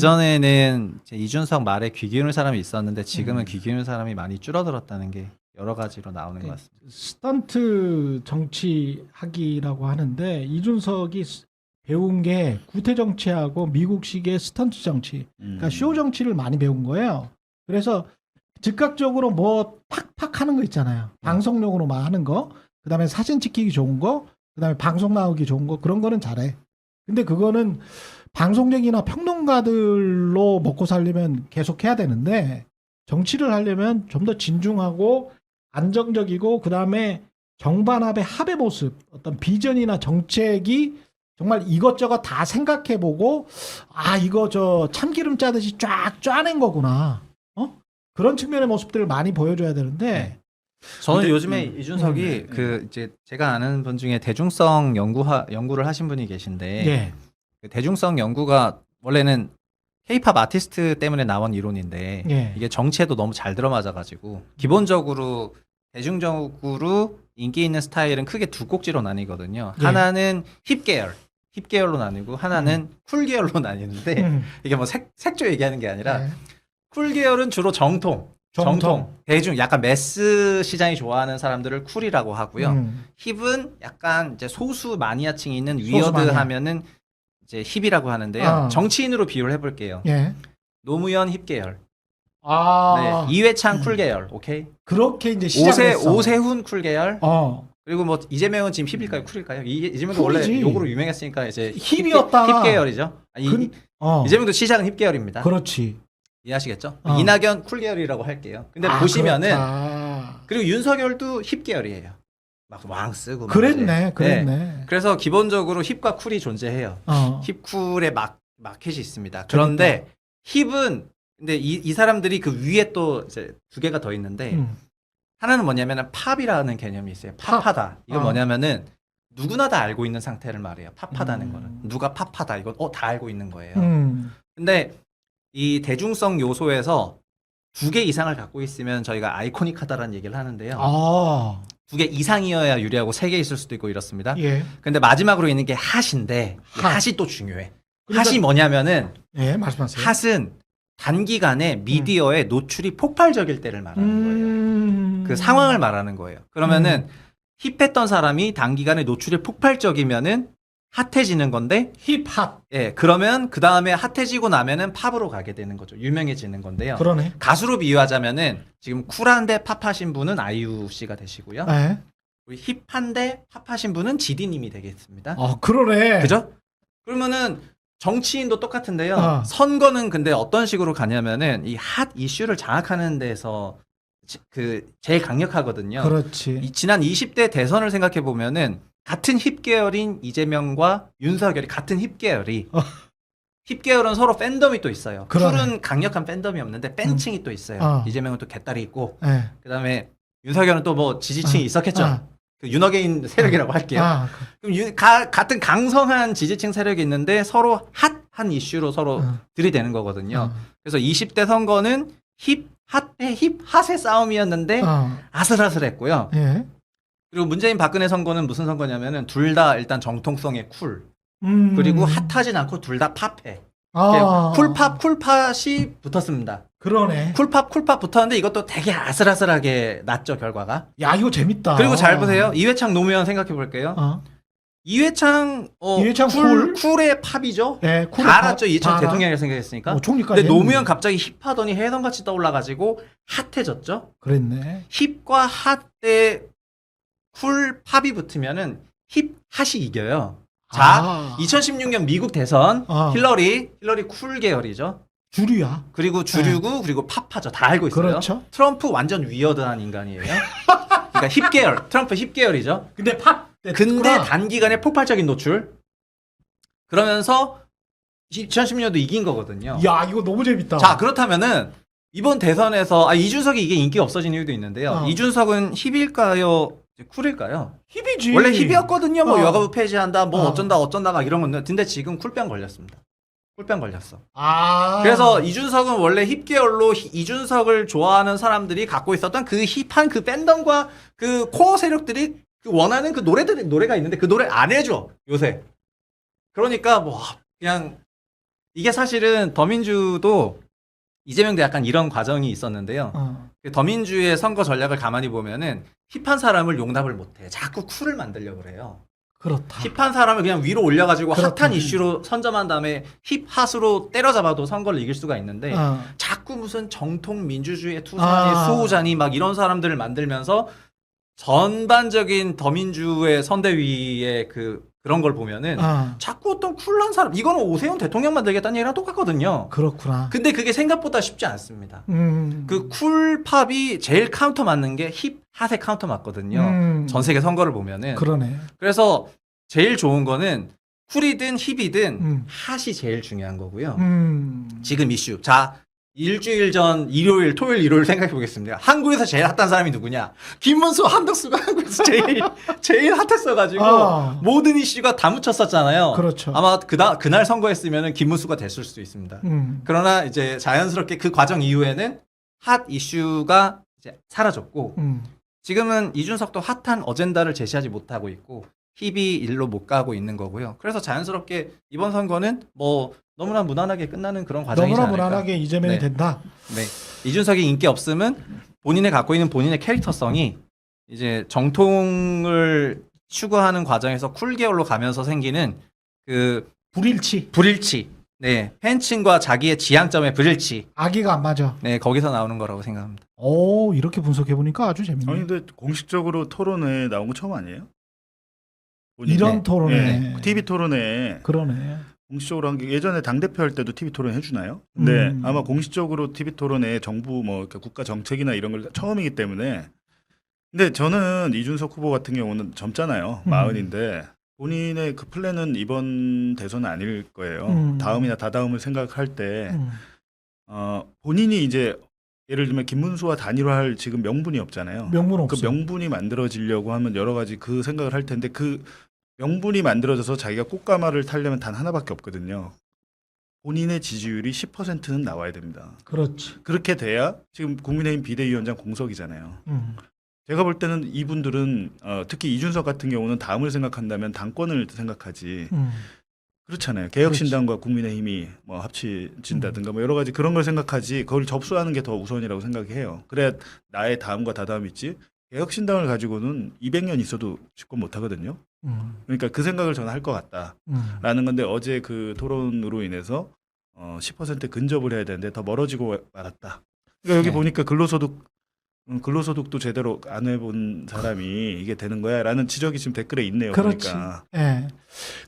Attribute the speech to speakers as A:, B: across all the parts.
A: 예전에는 이제 이준석 말에 귀 기울는 사람이 있었는데 지금은 귀 기울는 사람이 많이 줄어들었다는 게 여러 가지로 나오는 것 같습니다.
B: 스턴트 정치하기라고 하는데 이준석이 배운 게 구태 정치하고 미국식의 스턴트 정치, 그러니까 쇼 정치를 많이 배운 거예요. 그래서 즉각적으로 뭐 팍팍 하는 거 있잖아요. 방송용으로 막 하는 거, 그다음에 사진 찍히기 좋은 거, 그다음에 방송 나오기 좋은 거, 그런 거는 잘해. 근데 그거는 방송쟁이나 평론가들로 먹고 살려면 계속 해야 되는데 정치를 하려면 좀 더 진중하고 안정적이고 그다음에 정반합의 합의 모습, 어떤 비전이나 정책이 정말 이것저것 다 생각해보고 이거 저 참기름 짜듯이 쫙 짜낸 거구나. 그런 측면의 모습들을 많이 보여줘야 되는데
A: 저는
B: 근데-
A: 요즘에 이준석이 그 이제 제가 아는 분 중에 대중성 연구를 하신 분이 계신데
B: 예.
A: 그 대중성 연구가 원래는 K-팝 아티스트 때문에 나온 이론인데
B: 예.
A: 이게 정치에도 너무 잘 들어맞아가지고 기본적으로 대중적으로 인기 있는 스타일은 크게 두 꼭지로 나뉘거든요.
B: 예.
A: 하나는 힙계열로 나뉘고 하나는 쿨계열로 나뉘는데
B: 음.
A: 이게 뭐 색조 얘기하는 게 아니라
B: 예.
A: 쿨계열은 주로 정통, 대중, 약간 매스 시장이 좋아하는 사람들을 쿨이라고 하고요. 힙은 약간 이제 소수 마니아층이 있는 위어드
B: 마니아.
A: 하면은 이제 힙이라고 하는데요.
B: 아.
A: 정치인으로 비유를 해볼게요.
B: 예.
A: 노무현 힙계열,
B: 아,
A: 네, 이회창 쿨계열, 오케이.
B: 그렇게 이제 시작했어.
A: 오세훈 쿨계열.
B: 어.
A: 그리고 뭐 이재명은 지금 힙일까요, 쿨일까요? 이재명도 원래
B: 쿨이지.
A: 욕으로 유명했으니까 이제
B: 힙이었다가
A: 힙계열이죠. 이재명도 시작은 힙계열입니다.
B: 그렇지.
A: 이해하시겠죠?
B: 어.
A: 이낙연 쿨계열이라고 할게요. 근데 보시면은
B: 그렇다.
A: 그리고 윤석열도 힙계열이에요. 막 왕 쓰고 막
B: 그랬네,
A: 이제.
B: 그랬네.
A: 네. 그래서 기본적으로 힙과 쿨이 존재해요.
B: 어.
A: 힙쿨의 마켓이 있습니다. 그런데 힙은 근데 이 사람들이 그 위에 또 이제 두 개가 더 있는데 하나는 뭐냐면은 팝이라는 개념이 있어요. 팝하다. 이건 뭐냐면은 누구나 다 알고 있는 상태를 말해요. 팝하다는 거는 누가 팝하다 이건 다 알고 있는 거예요. 근데 이 대중성 요소에서 두 개 이상을 갖고 있으면 저희가 아이코닉하다라는 얘기를 하는데요.
B: 아,
A: 두 개 이상이어야 유리하고 세 개 있을 수도 있고 이렇습니다.
B: 예.
A: 근데 마지막으로 있는 게 핫인데
B: 핫.
A: 핫이 또 중요해.
B: 그러니까-
A: 핫이 뭐냐면은
B: 예, 말씀하세요.
A: 핫은 단기간에 미디어에 노출이 폭발적일 때를 말하는 거예요. 그 상황을 말하는 거예요. 그러면은 힙했던 사람이 단기간에 노출이 폭발적이면은 핫해지는 건데
B: 힙합.
A: 예, 그러면 그 다음에 핫해지고 나면은 팝으로 가게 되는 거죠. 유명해지는 건데요.
B: 그러네.
A: 가수로 비유하자면은 지금 쿨한데 팝하신 분은 아이유 씨가 되시고요.
B: 예.
A: 우리 힙한데 팝하신 분은 지디님이 되겠습니다.
B: 그러네.
A: 그죠? 그러면은 정치인도 똑같은데요.
B: 어.
A: 선거는 근데 어떤 식으로 가냐면은 이 핫 이슈를 장악하는 데서 제일 강력하거든요.
B: 그렇지.
A: 지난 20대 대선을 생각해 보면은 같은 힙 계열인 이재명과 윤석열이 같은 힙 계열이 힙 계열은 서로 팬덤이 또 있어요.
B: 그러네.
A: 쿨은 강력한 팬덤이 없는데 팬층이 또 있어요. 이재명은 또 개딸이 있고
B: 예.
A: 그다음에 윤석열은 또 뭐 지지층이 있었겠죠. 그 윤어게인 세력이라고 할게요. 그럼 같은 강성한 지지층 세력이 있는데 서로 핫한 이슈로 서로 들이대는 거거든요. 그래서 20대 선거는 핫의 싸움이었는데 아슬아슬했고요.
B: 예.
A: 그리고 문재인 박근혜 선거는 무슨 선거냐면은 둘 다 일단 정통성의 쿨 그리고 핫하진 않고 둘 다 팝해. 쿨팝이 붙었습니다.
B: 그러네.
A: 쿨팝 붙었는데 이것도 되게 아슬아슬하게 났죠 결과가.
B: 야, 이거 재밌다.
A: 그리고 잘 보세요. 이회창 노무현 생각해 볼게요. 이회창
B: 이회창
A: 쿨의 팝이죠.
B: 예,
A: 다 알았죠. 이회창 대통령이라 생각했으니까.
B: 총리까지.
A: 근데 노무현 갑자기 힙하더니 해성같이 떠올라가지고 핫해졌죠.
B: 그랬네.
A: 힙과 핫의 쿨 팝이 붙으면은 힙 핫이 이겨요. 자, 2016년 미국 대선 힐러리 쿨 계열이죠.
B: 주류야.
A: 그리고 주류고 그리고 팝하죠. 다 알고 있어요.
B: 그렇죠.
A: 트럼프 완전 위어드한 인간이에요. 그러니까 힙 계열, 트럼프 힙 계열이죠.
B: 근데
A: 근데 단기간에 폭발적인 노출. 그러면서 2010년도 이긴 거거든요.
B: 야, 이거 너무 재밌다.
A: 자, 그렇다면은 이번 대선에서 이준석이 이게 인기가 없어진 이유도 있는데요. 이준석은 힙일까요? 쿨일까요?
B: 힙이지.
A: 원래 힙이었거든요. 뭐 여가부 폐지한다, 뭐
B: 어.
A: 어쩐다가 이런 건데. 근데 지금 쿨병 걸렸습니다. 쿨병 걸렸어.
B: 아.
A: 그래서 이준석은 원래 힙 계열로 이준석을 좋아하는 사람들이 갖고 있었던 그 힙한 그 팬덤과 그 코어 세력들이 그 원하는 그 노래가 있는데 그 노래 안 해줘 요새. 그러니까 뭐 그냥 이게 사실은 더민주도 이재명도 약간 이런 과정이 있었는데요. 그 더민주의 선거 전략을 가만히 보면은 힙한 사람을 용납을 못해. 자꾸 쿨을 만들려고 그래요.
B: 그렇다.
A: 힙한 사람을 그냥 위로 올려가지고
B: 그렇다.
A: 핫한 이슈로 선점한 다음에 힙핫으로 때려잡아도 선거를 이길 수가 있는데 자꾸 무슨 정통 민주주의의 투사니 수호자니 막 이런 사람들을 만들면서 전반적인 더민주의 선대위의 그런 걸 보면은 자꾸 어떤 쿨한 사람, 이거는 오세훈 대통령 만들겠다는 얘기랑 똑같거든요.
B: 그렇구나.
A: 근데 그게 생각보다 쉽지 않습니다. 그 쿨팝이 제일 카운터 맞는 게 힙핫의 카운터 맞거든요. 전 세계 선거를 보면은.
B: 그러네.
A: 그래서 제일 좋은 거는 쿨이든 힙이든 핫이 제일 중요한 거고요. 지금 이슈. 자, 일주일 전 일요일, 토요일, 일요일 생각해 보겠습니다. 한국에서 제일 핫한 사람이 누구냐? 김문수, 한덕수가 한국에서 제일 핫했어가지고 모든 이슈가 다 묻혔었잖아요.
B: 그렇죠.
A: 아마 그날 선거했으면 김문수가 됐을 수도 있습니다. 그러나 이제 자연스럽게 그 과정 이후에는 핫 이슈가 이제 사라졌고 지금은 이준석도 핫한 어젠다를 제시하지 못하고 있고 힙이 일로 못 가고 있는 거고요. 그래서 자연스럽게 이번 선거는 뭐 너무나 무난하게 끝나는 그런 과정이지
B: 너무나
A: 않을까.
B: 무난하게 이재명이
A: 네.
B: 된다.
A: 네. 이준석이 인기 없으면 본인이 갖고 있는 본인의 캐릭터성이 이제 정통을 추구하는 과정에서 쿨계열로 가면서 생기는 그 불일치. 네. 팬층과 자기의 지향점의 불일치.
B: 아기가 안 맞아.
A: 네, 거기서 나오는 거라고 생각합니다.
B: 오, 이렇게 분석해 보니까 아주 재밌네.
C: 아니 근데 공식적으로 토론회 나온 거 처음 아니에요?
B: 이런
A: 네.
B: 토론회.
C: 네. TV 토론회
B: 그러네.
C: 공식적으로 한 게 예전에 당대표 할 때도 TV 토론 해주나요? 근데
B: 음.
C: 아마 공식적으로 TV 토론회 정부 뭐 이렇게 국가 정책이나 이런 걸 처음이기 때문에 근데 저는 이준석 후보 같은 경우는 젊잖아요. 40인데 본인의 그 플랜은 이번 대선은 아닐 거예요. 다음이나 다다음을 생각할 때 본인이 이제 예를 들면 김문수와 단일화할 지금 명분이 없잖아요.
B: 명분 없어.
C: 그 명분이 만들어지려고 하면 여러 가지 그 생각을 할 텐데 그 명분이 만들어져서 자기가 꽃가마를 타려면 단 하나밖에 없거든요. 본인의 지지율이 10%는 나와야 됩니다.
B: 그렇지.
C: 그렇게 돼야 지금 국민의힘 비대위원장 공석이잖아요. 제가 볼 때는 이분들은 특히 이준석 같은 경우는 다음을 생각한다면 당권을 생각하지. 그렇잖아요. 개혁신당과 국민의힘이 뭐 합치진다든가 뭐 여러 가지 그런 걸 생각하지 그걸 접수하는 게 더 우선이라고 생각해요. 그래야 나의 다음과 다다음 있지. 개혁신당을 가지고는 200년 있어도 집권 못 하거든요. 그러니까 그 생각을 저는 할 것 같다라는 건데 어제 그 토론으로 인해서 10% 근접을 해야 되는데 더 멀어지고 말았다. 그러니까 여기
A: 네.
C: 보니까 근로소득도 제대로 안 해본 사람이 이게 되는 거야라는 지적이 지금 댓글에 있네요.
B: 그렇지.
C: 보니까.
B: 예.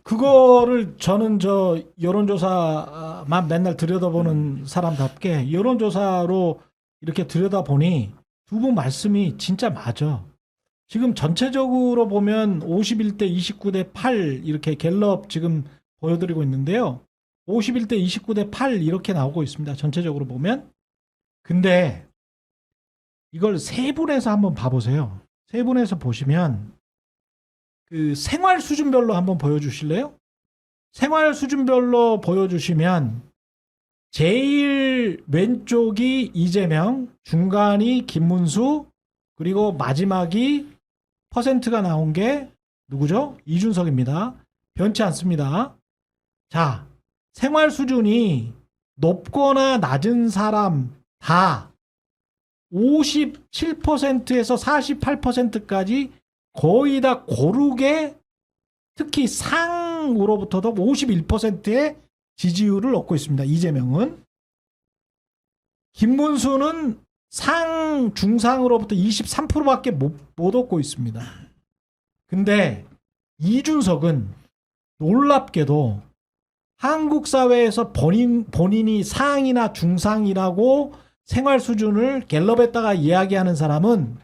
B: 그거를 저는 저 여론조사만 맨날 들여다보는 사람답게 여론조사로 이렇게 들여다보니 두 분 말씀이 진짜 맞아. 지금 전체적으로 보면 51대 29대 8 이렇게 갤럽 지금 보여드리고 있는데요. 51대 29대 8 이렇게 나오고 있습니다. 전체적으로 보면. 근데 이걸 세분해서 한번 봐보세요. 세분해서 보시면 그 생활 수준별로 한번 보여주실래요? 생활 수준별로 보여주시면 제일 왼쪽이 이재명, 중간이 김문수, 그리고 마지막이 퍼센트가 나온 게 누구죠? 이준석입니다. 변치 않습니다. 자, 생활 수준이 높거나 낮은 사람 다 57%에서 48%까지 거의 다 고르게 특히 상으로부터도 51%의 지지율을 얻고 있습니다. 이재명은. 김문수는 상, 중상으로부터 23%밖에 못 얻고 있습니다. 근데 이준석은 놀랍게도 한국 사회에서 본인이 상이나 중상이라고 생활 수준을 갤럽에다가 이야기하는 사람은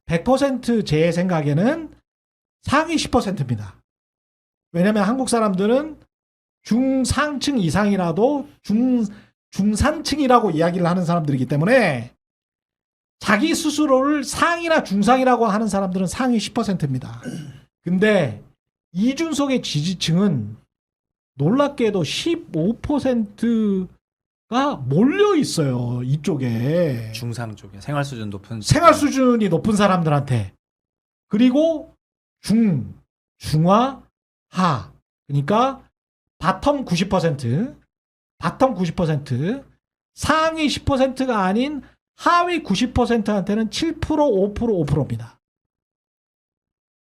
B: 100% 제 생각에는 상위 10%입니다. 왜냐하면 한국 사람들은 중상층 이상이라도 중산층이라고 이야기를 하는 사람들이기 때문에 자기 스스로를 상이나 중상이라고 하는 사람들은 상위 10%입니다. 근데 이준석의 지지층은 놀랍게도 15%가 몰려 있어요. 이쪽에.
A: 중상 쪽에 생활 수준 높은
B: 생활 수준이 높은 사람들한테. 그리고 중화, 하. 그러니까 바텀 90%, 바텀 90%, 상위 10%가 아닌 하위 90%한테는 7%, 5%, 5%입니다.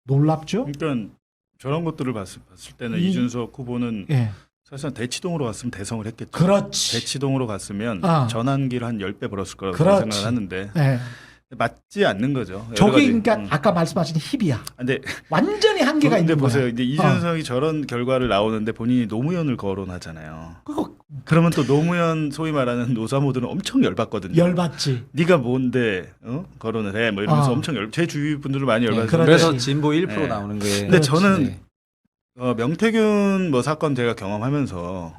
B: 놀랍죠?
C: 그러니까 저런 것들을 봤을 때는
B: 이-
C: 이준석 후보는
B: 예.
C: 사실상 대치동으로 갔으면 대성을 했겠죠.
B: 그렇지.
C: 대치동으로 갔으면
B: 아.
C: 전환기를 한 10배 벌었을 거라고
B: 그렇지.
C: 생각을 하는데
B: 예.
C: 맞지 않는 거죠. 여러
B: 저게
C: 가지.
B: 그러니까 아까 말씀하신 힙이야.
C: 근데
B: 완전히 한계가
C: 근데
B: 있는
C: 보세요.
B: 거야.
C: 이제 이준석이 저런 결과를 나오는데 본인이 노무현을 거론하잖아요.
B: 그거
C: 그러면 또 노무현 소위 말하는 노사모들은 엄청 열받거든요.
B: 열받지.
C: 네가 뭔데 거론을 해? 뭐 이러면서
B: 아.
C: 엄청 제 주위 분들은 많이
A: 네,
C: 열받으시는데
B: 그렇지.
A: 그래서 진보 1%
C: 네.
A: 나오는 게.
C: 근데 저는
A: 네.
C: 명태균 뭐 사건 제가 경험하면서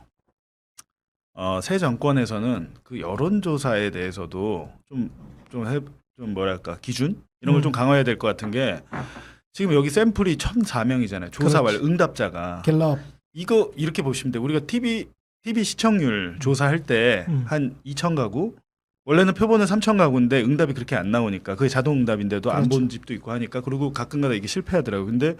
C: 새 정권에서는 그 여론조사에 대해서도 좀 뭐랄까 기준 이런 걸 좀 강화해야 될 것 같은 게 지금 여기 샘플이 1,004명이잖아요. 조사 완료
B: 그렇지.
C: 응답자가
B: 갤럽.
C: 이거 이렇게 보시면 돼요. 우리가 TV 시청률 조사할 때 한 2,000 가구 원래는 표본은 3,000 가구인데 응답이 그렇게 안 나오니까 그게 자동 응답인데도 안 본
B: 그렇죠.
C: 집도 있고 하니까 그리고 가끔가다 이게 실패하더라고요. 근데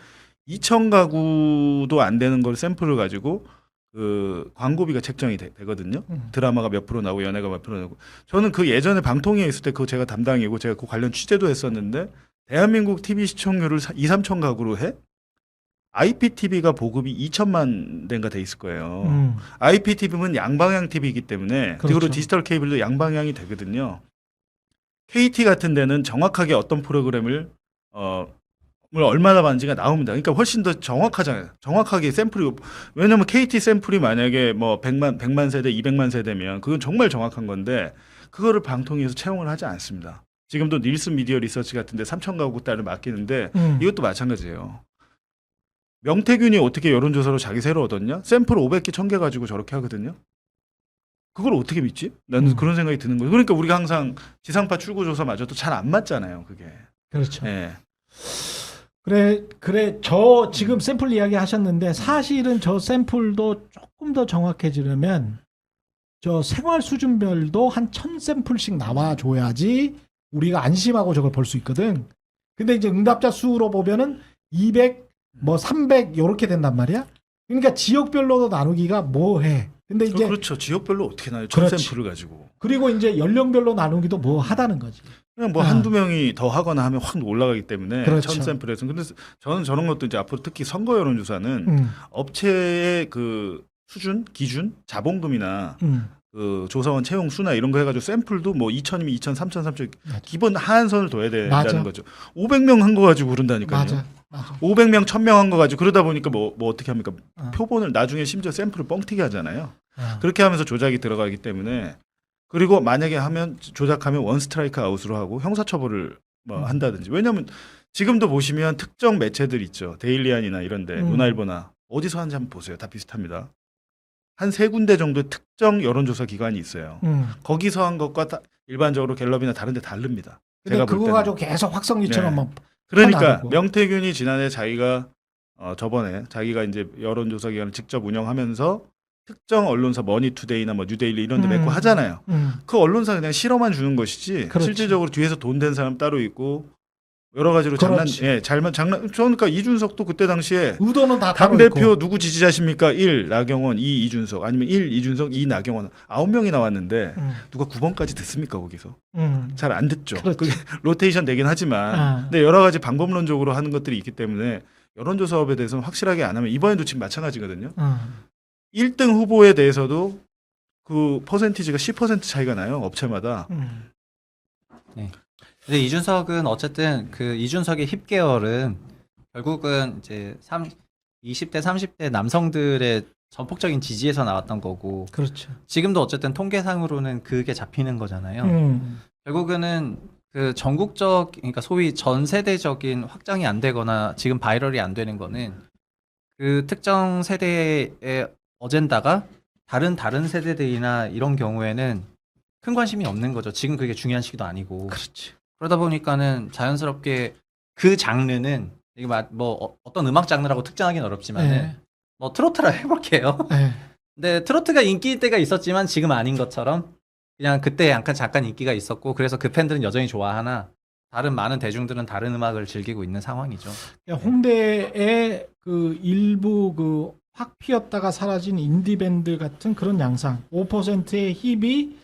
C: 2,000 가구도 안 되는 걸 샘플을 가지고 그 광고비가 책정이 되거든요. 드라마가 몇 프로 나오고 연예가 몇 프로 나오고 저는 그 예전에 방통위에 있을 때 그거 제가 담당이고 제가 그 관련 취재도 했었는데 대한민국 TV 시청률을 2, 3천 가구로 해? IPTV가 보급이 2천만 대인가 돼 있을 거예요. IPTV는 양방향 TV이기 때문에
B: 그렇죠.
C: 그리고 디지털 케이블도 양방향이 되거든요. KT 같은 데는 정확하게 어떤 프로그램을 뭘 얼마나 받는지가 나옵니다. 그러니까 훨씬 더 정확하잖아요. 정확하게 샘플이 왜냐면 KT 샘플이 만약에 뭐 100만 세대, 200만 세대면 그건 정말 정확한 건데 그거를 방통위에서 채용을 하지 않습니다. 지금도 닐슨 미디어 리서치 같은데 3천 가구 딸을 맡기는데 이것도 마찬가지예요. 명태균이 어떻게 여론조사로 자기 세를 얻었냐? 샘플 500개, 1000개 가지고 저렇게 하거든요. 그걸 어떻게 믿지? 나는 그런 생각이 드는 거예요. 그러니까 우리가 항상 지상파 출구조사마저도 잘 안 맞잖아요. 그게.
B: 그렇죠.
C: 예.
B: 그래. 저 지금 샘플 이야기 하셨는데 사실은 저 샘플도 조금 더 정확해지려면 저 생활 수준별도 한 1000샘플씩 나와줘야지 우리가 안심하고 저걸 볼 수 있거든. 근데 이제 응답자 수로 보면은 200, 뭐 300 요렇게 된단 말이야. 그러니까 지역별로도 나누기가 뭐해. 근데 이제
C: 그렇죠. 지역별로 어떻게 나요?
B: 그렇지.
C: 1000샘플을 가지고.
B: 그리고 이제 연령별로 나누기도 뭐 하다는 거지.
C: 그냥 뭐
B: 아.
C: 한두 명이 더 하거나 하면 확 올라가기 때문에
B: 그렇죠.
C: 1000샘플에서. 근데 저는 저런 것도 이제 앞으로 특히 선거 여론조사는 업체의 그 수준, 기준, 자본금이나 그 조사원 채용 수나 이런 거 해가지고 샘플도 뭐 2,000이면 2,000, 3,000, 3,000
B: 맞아.
C: 기본 하한선을 둬야 된다는
B: 맞아.
C: 거죠. 500명 한 거 가지고 그런다니까요.
B: 맞아.
C: 500명, 1000명 한 거 가지고 그러다 보니까 뭐 어떻게 합니까?
B: 어.
C: 표본을 나중에 심지어 샘플을 뻥튀기 하잖아요.
B: 아.
C: 그렇게 하면서 조작이 들어가기 때문에 그리고 만약에 하면 조작하면 원 스트라이크 아웃으로 하고 형사처벌을 뭐 한다든지. 왜냐하면 지금도 보시면 특정 매체들 있죠. 데일리안이나 이런데 문화일보나 어디서 하는지 한번 보세요. 다 비슷합니다. 한 3군데 정도의 특정 여론조사 기관이 있어요. 거기서 한 것과 일반적으로 갤럽이나 다른 데 다릅니다.
B: 근데
C: 제가 볼
B: 그거
C: 때는.
B: 가지고 계속 확성기처럼
C: 네.
B: 막
C: 그러니까
B: 퍼나르고.
C: 명태균이 지난해 자기가 저번에 자기가 이제 여론조사 기관을 직접 운영하면서 특정 언론사 머니투데이나 뭐 뉴데일리 이런 데 맺고 하잖아요. 그 언론사 그냥 실어만 주는 것이지
B: 그렇지.
C: 실질적으로 뒤에서 돈 된 사람 따로 있고 여러 가지로
B: 그렇지.
C: 장난 그러니까 이준석도 그때 당시에
B: 의도는 다
C: 당
B: 따로 있고.
C: 대표 누구 지지자십니까? 1 나경원, 2 이준석 아니면 1 이준석, 2 나경원 9명이 나왔는데 누가 9번까지 듣습니까 거기서? 잘 안 듣죠.
B: 그렇지.
C: 그게 로테이션 되긴 하지만
B: 아.
C: 근데 여러 가지 방법론적으로 하는 것들이 있기 때문에 여론조사업에 대해서는 확실하게 안 하면 이번에도 지금 마찬가지거든요. 1등 후보에 대해서도 그 퍼센티지가 10% 차이가 나요. 업체마다.
A: 근데 이준석은 어쨌든 그 이준석의 힙 계열은 결국은 이제 20대 30대 남성들의 전폭적인 지지에서 나왔던 거고
B: 그렇죠.
A: 지금도 어쨌든 통계상으로는 그게 잡히는 거잖아요. 결국에는 그 전국적 그러니까 소위 전 세대적인 확장이 안 되거나 지금 바이럴이 안 되는 거는 그 특정 세대의 어젠다가 다른 세대들이나 이런 경우에는 큰 관심이 없는 거죠. 지금 그게 중요한 시기도 아니고.
B: 그렇지.
A: 그러다 보니까는 자연스럽게 그 장르는 이게 뭐 어떤 음악 장르라고 특정하기는 어렵지만은
B: 네.
A: 뭐 트로트라 해볼게요.
B: 네.
A: 근데 트로트가 인기 때가 있었지만 지금 아닌 것처럼 그냥 그때 잠깐 인기가 있었고 그래서 그 팬들은 여전히 좋아하나 다른 많은 대중들은 다른 음악을 즐기고 있는 상황이죠.
B: 홍대의 그 일부 그 확 피었다가 사라진 인디밴드 같은 그런 양상. 5%의 힙이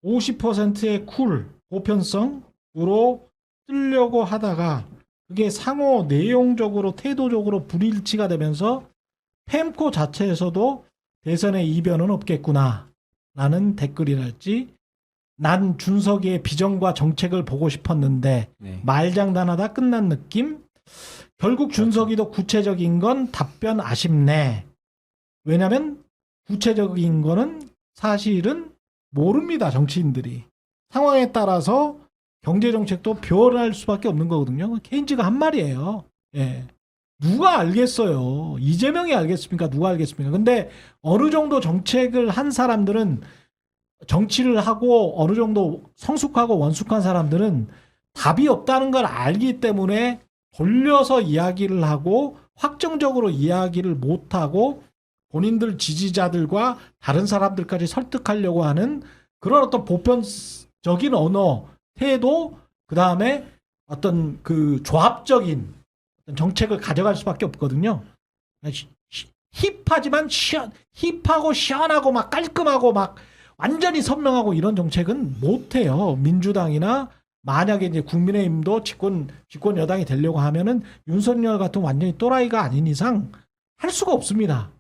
B: 50%의 쿨, 보편성으로 뜨려고 하다가 그게 상호 내용적으로 태도적으로 불일치가 되면서 펜코 자체에서도 대선에 이변은 없겠구나 라는 댓글이랄지 난 준석이의 비전과 정책을 보고 싶었는데
A: 네.
B: 말장난하다 끝난 느낌. 결국 준석이도 구체적인 건 답변 아쉽네. 왜냐면 구체적인 거는 사실은 모릅니다. 정치인들이. 상황에 따라서 경제정책도 변할 수밖에 없는 거거든요. 케인즈가 한 말이에요. 예. 누가 알겠어요. 이재명이 알겠습니까? 누가 알겠습니까? 근데 어느 정도 정책을 한 사람들은 정치를 하고 어느 정도 성숙하고 원숙한 사람들은 답이 없다는 걸 알기 때문에 돌려서 이야기를 하고 확정적으로 이야기를 못하고 본인들 지지자들과 다른 사람들까지 설득하려고 하는 그런 어떤 보편적인 언어, 태도, 그 다음에 어떤 그 조합적인 어떤 정책을 가져갈 수밖에 없거든요. 힙하지만 힙하고 시원하고 막 깔끔하고 막 완전히 선명하고 이런 정책은 못해요. 민주당이나 만약에 이제 국민의힘도 집권 여당이 되려고 하면은 윤석열 같은 완전히 또라이가 아닌 이상 할 수가 없습니다.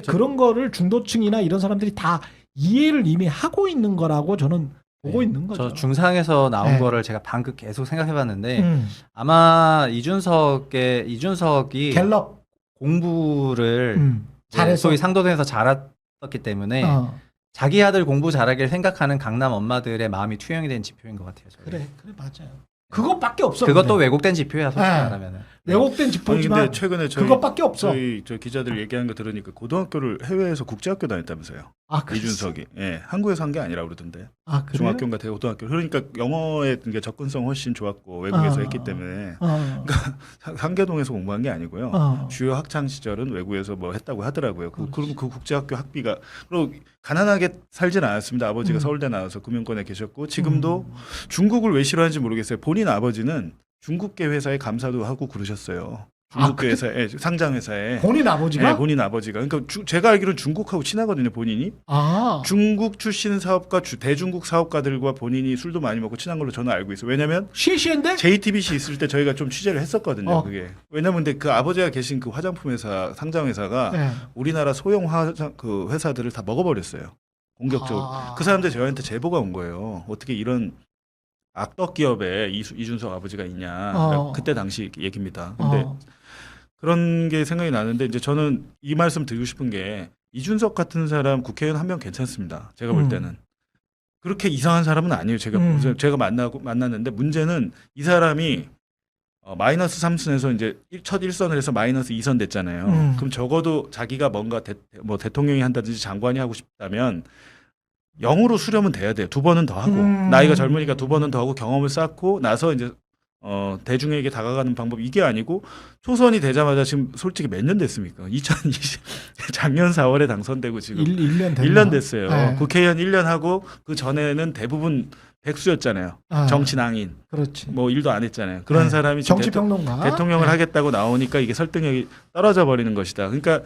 B: 그런 거를 중도층이나 이런 사람들이 다 이해를 이미 하고 있는 거라고 저는 보고 있는 거죠.
A: 저 중상에서 나온
B: 네.
A: 거를 제가 방금 계속 생각해봤는데 아마 이준석이
B: 갤럽
A: 공부를
B: 잘해서
A: 소위 상도동에서 잘했기 때문에 자기 아들 공부 잘하길 생각하는 강남 엄마들의 마음이 투영이 된 지표인 것 같아요. 저는.
B: 그래 맞아요. 그것밖에 없어.
A: 그것도
B: 근데.
A: 왜곡된 지표야 솔직히
B: 네.
A: 말하면은.
B: 왜곡된
C: 아니
B: 지표지만
C: 근데 최근에
B: 그것밖에 없어.
C: 저희 기자들 얘기하는 거 들으니까 고등학교를 해외에서 국제학교 다녔다면서요.
B: 아, 그랬어?
C: 이준석이. 예, 한국에서 한 게 아니라 그러던데.
B: 아, 그래요?
C: 중학교인가 고등학교. 그러니까 영어에 이게 접근성 훨씬 좋았고 외국에서 했기 때문에 상계동에서 공부한 게 아니고요. 주요 학창 시절은 외국에서 뭐 했다고 하더라고요. 그럼 그 국제학교 학비가 그리고 가난하게 살지는 않았습니다. 아버지가 서울대 나와서 금융권에 계셨고 지금도 중국을 왜 싫어하는지 모르겠어요. 본인 아버지는 중국계 회사에 감사도 하고 그러셨어요. 중국계 회사에 상장 회사에
B: 본인 아버지가?
C: 네, 본인 아버지가. 그러니까 제가 알기로는 중국하고 친하거든요. 본인이.
B: 아.
C: 중국 출신 사업가 대중국 사업가들과 본인이 술도 많이 먹고 친한 걸로 저는 알고 있어요. 왜냐면
B: 시시인데?
C: JTBC 있을 때 저희가 좀 취재를 했었거든요.
B: 어.
C: 그게. 왜냐면 근데 그 아버지가 계신 그 화장품 회사 상장 회사가
B: 네.
C: 우리나라 소형 그 회사들을 다 먹어버렸어요. 공격적으로. 그 사람들 저희한테 제보가 온 거예요. 어떻게 이런 악덕 기업에 이준석 아버지가 있냐. 그러니까 그때 당시 얘기입니다. 근데 그런 게 생각이 나는데 이제 저는 이 말씀 드리고 싶은 게 이준석 같은 사람 국회의원 한 명 괜찮습니다. 제가 볼 때는 그렇게 이상한 사람은 아니에요. 제가 만났는데 문제는 이 사람이 마이너스 3선에서 이제 첫 1선을 해서 마이너스 2선 됐잖아요. 그럼 적어도 자기가 뭔가 뭐 대통령이 한다든지 장관이 하고 싶다면 0으로 수렴은 돼야 돼요. 2번은 더 하고 나이가 젊으니까 2번은 더 하고 경험을 쌓고 나서 이제 대중에게 다가가는 방법 이게 아니고 초선이 되자마자 지금 솔직히 몇 년 됐습니까? 2020 작년 4월에 당선되고 지금 1년 됐어요.
B: 네.
C: 국회의원 1년 하고 그 전에는 대부분 백수였잖아요. 정치 낭인.
B: 그렇지.
C: 뭐 일도 안 했잖아요. 그런
B: 네.
C: 사람이 지금
B: 정치평론가
C: 대통령을 하겠다고 나오니까 이게 설득력이 떨어져 버리는 것이다. 그러니까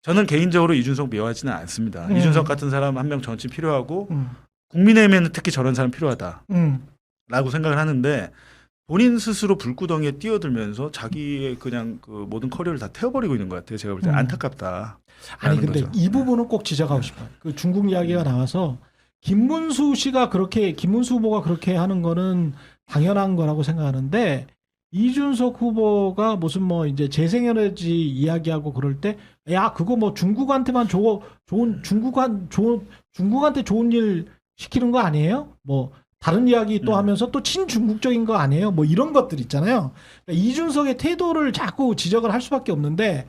C: 저는 개인적으로 이준석 미워하지는 않습니다. 이준석 같은 사람 한 명 정치 필요하고 국민의힘에는 특히 저런 사람 필요하다라고 생각을 하는데 본인 스스로 불구덩이에 뛰어들면서 자기의 그냥 그 모든 커리어를 다 태워버리고 있는 것 같아요. 제가 볼 때 안타깝다.
B: 아니 근데
C: 거죠.
B: 이 부분은 꼭 지적하고 싶어요. 그 중국 이야기가 나와서 김문수 후보가 그렇게 하는 거는 당연한 거라고 생각하는데 이준석 후보가 무슨 뭐 이제 재생에너지 이야기하고 그럴 때 야 그거 뭐 중국한테만 중국한테 좋은 일 시키는 거 아니에요? 뭐 다른 이야기 또 하면서 또 친중국적인 거 아니에요? 뭐 이런 것들 있잖아요. 그러니까 이준석의 태도를 자꾸 지적을 할 수밖에 없는데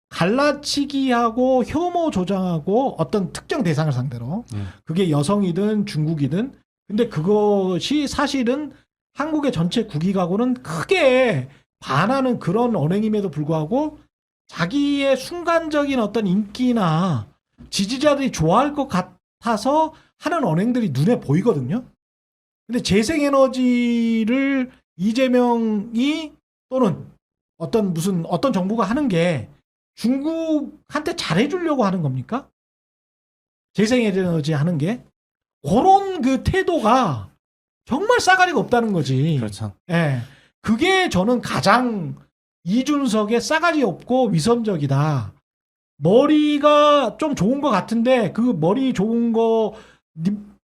B: 갈라치기하고 혐오 조장하고 어떤 특정 대상을 상대로 그게 여성이든 중국이든 근데 그것이 사실은 한국의 전체 국익하고는 크게 반하는 그런 언행임에도 불구하고 자기의 순간적인 어떤 인기나 지지자들이 좋아할 것 같아서 하는 언행들이 눈에 보이거든요. 근데 재생에너지를 이재명이 또는 어떤 정부가 하는 게 중국한테 잘해주려고 하는 겁니까? 재생에너지 하는 게 그런 그 태도가 정말 싸가지가 없다는 거지.
A: 그렇죠.
B: 예, 그게 저는 가장 이준석의 싸가지 없고 위선적이다. 머리가 좀 좋은 것 같은데 그 머리 좋은 거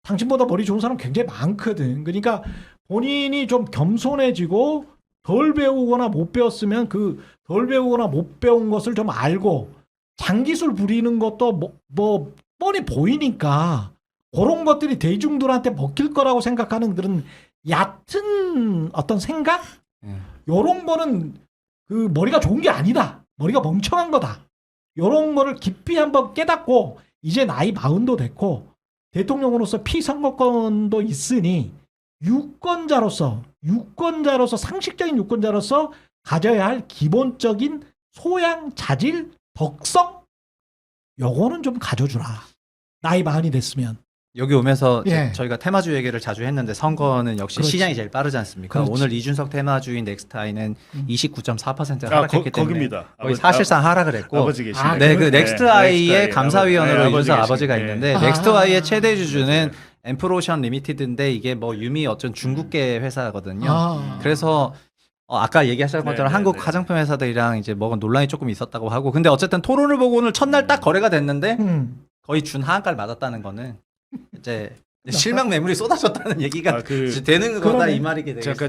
B: 당신보다 머리 좋은 사람 굉장히 많거든. 그러니까 본인이 좀 겸손해지고 덜 배우거나 못 배웠으면 그 덜 배우거나 못 배운 것을 좀 알고 장기술 부리는 것도 뭐 뻔히 보이니까 그런 것들이 대중들한테 먹힐 거라고 생각하는 그런 얕은 어떤 생각? 요런 거는 그 머리가 좋은 게 아니다. 머리가 멍청한 거다. 요런 거를 깊이 한번 깨닫고 이제 나이 40도 됐고 대통령으로서 피선거권도 있으니 유권자로서 상식적인 유권자로서 가져야 할 기본적인 소양, 자질, 덕성 요거는 좀 가져주라. 나이 40이 됐으면.
A: 여기 오면서
B: 예.
A: 저희가 테마주 얘기를 자주 했는데 선거는 역시
B: 그렇지.
A: 시장이 제일 빠르지 않습니까?
B: 그렇지.
A: 오늘 이준석 테마주인 넥스트아이는 29.4%
C: 아,
A: 하락했기 때문에
C: 거기입니다.
A: 거의 사실상 하락을 했고
C: 아버지 계시네.
B: 아,
A: 네, 그
B: 그러네.
A: 넥스트아이의 감사위원으로
C: 네,
A: 이준석
C: 아버지
A: 아버지가
C: 계시네.
A: 있는데
B: 아.
A: 넥스트아이의 최대 주주는 엠프로션 리미티드인데 이게 뭐 유미 어쩐 중국계 회사거든요.
B: 아.
A: 그래서 아까 얘기하셨던
C: 네,
A: 것처럼
C: 네,
A: 한국
C: 네.
A: 화장품 회사들이랑 이제 뭐가 논란이 조금 있었다고 하고 근데 어쨌든 토론을 보고 오늘 첫날 딱 거래가 됐는데 거의 준하한가를 맞았다는 거는 이제 실망 매물이 쏟아졌다는 얘기가
C: 아, 그
A: 되는 거다
B: 그러네.
A: 이 말이게 되겠어요.
C: 제가